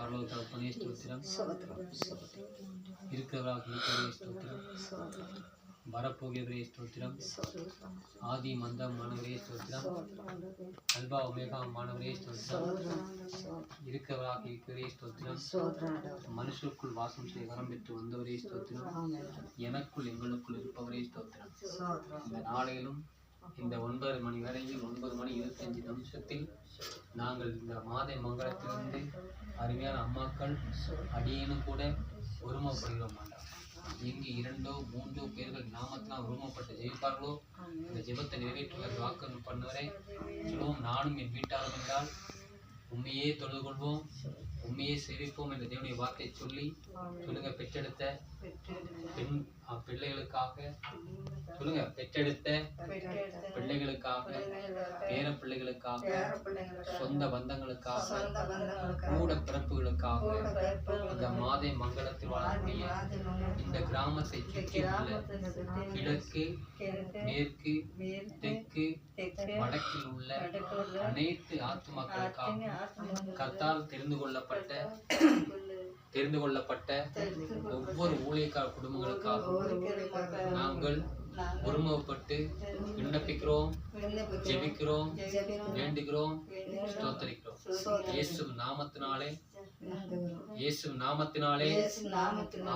பரலோக தகப்பனே ஸ்தோத்திரம். இருக்கிறவராக இருக்கிறவரே ஸ்தோத்திரம். வரப்போகிறவரே ஸ்தோத்திரம். ஆதி மந்தம் மாணவரே ஸ்தோத்திரம். அல்பா ஒமேகா மாணவரே ஸ்தோத்திரம். இருக்கிறவராக இருக்கிறவரே ஸ்தோத்திரம். மனுஷருக்குள் வாசம் செய்ய வரம் பெற்று வந்தவரே ஸ்தோத்திரம். எனக்குள் எங்களுக்குள் இருப்பவரே ஸ்தோத்திரம். இந்த நாளையிலும் இந்த 9 மணி வரையில் 9 மணி 25 நிமிஷத்தில் நாங்கள் இந்த மாதை மங்களத்திலிருந்து அருமையான அம்மாக்கள் அடியேனும் கூட ஒருமைப்படுகிறோம் மாட்டோம். எங்கு 2 3 பேர்கள் நாமத்தினால் ஒருமைப்பட்டு ஜெயிப்பார்களோ இந்த ஜெபத்தை நிறைவேற்றுவதற்கு வாக்கு பண்ணுவரை சொல்லுவோம். நானும் என் வீட்டாரும் என்றால் உண்மையே தொழுது கொள்வோம், உண்மையே சேவிப்போம் என்ற தேவனுடைய வார்த்தையை சொல்லி சொல்லுங்க. பெற்றெடுத்த பெண் பிள்ளைகளுக்காக சொல்லுங்க. பெற்றெடுத்த பிள்ளைகளுக்காக, பேர பிள்ளைகளுக்காக, சொந்த பந்தங்களுக்காக, கூட பிறப்புகளுக்காக, இந்த மாதை மங்களத்தில் வாழக்கூடிய இந்த கிராமத்தை சுற்றியுள்ள கிழக்கு, மேற்கு, தெற்கு, வடக்கில் உள்ள அனைத்து ஆத்துமாக்களுக்காக கர்த்தால் தெரிந்து கொள்ளப்பட்ட ஒவ்வொரு ஊழியக்கார குடும்பங்களுக்காக நாங்கள் ஒருமுகப்பட்டு விண்ணப்பிக்கிறோம், ஜெபிக்கிறோம், வேண்டுகிறோம், ஸ்தோத்திரிக்கிறோம். இயேசு நாமத்தினாலே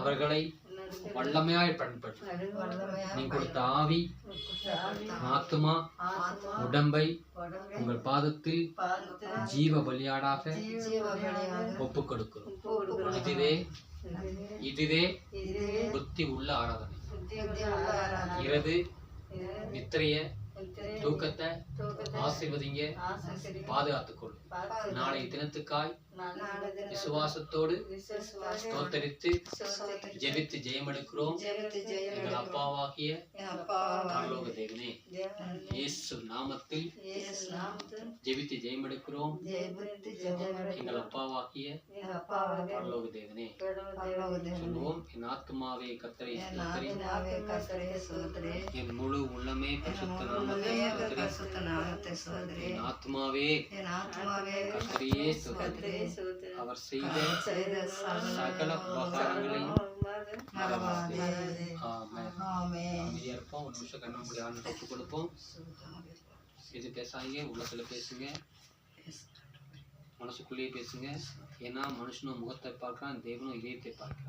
அவர்களை வல்லமையாய் பயன்படுத்தி நீ கொடுத்த ஆவி, ஆத்துமா, உடம்பை உங்கள் பாதத்தில் ஜீவ பலியாடாக ஒப்புக் கொடுக்கிறோம். இதுவே புத்தி உள்ள ஆராதனை. இரவு நித்திரைய தூக்கத்தை ஆசீர்வதிங்க, பாதுகாத்துக்கொள்ளும். நாளை தினத்துக்காய் விசுவாசத்தோடு ஸ்தோத்தரித்து ஜெபித்து ஜெயமெடுக்கிறோம். எங்கள் அப்பாவாகிய பரலோக தேவனே, இயேசு நாமத்தில் ஜெபித்து ஜெயமெடுக்கிறோம். எங்கள் அப்பாவாகிய பரலோக தேவனே சொல்லுவோம். என் ஆத்துமாவே கர்த்தரை ஸ்தோத்திரி, என் முழு உள்ளமே பரிசுத்த நாமத்தை ஸ்தோத்திரி. என் ஆத்துமாவே கர்த்தரையே ஸ்தோத்திரி. அவர் செய்த சகல உபகாரங்களையும் இருப்போம். ஒரு நிமிஷம் கண்ண முடிய ஆண்டு கொடுப்போம். இது பேசாங்க, உள்ளத்துல பேசுங்க, மனசுக்குள்ளேயே பேசுங்க. ஏன்னா மனுஷனும் முகத்தை பார்க்கிறான், தேவனும் இதயத்தை பார்க்கிறான்.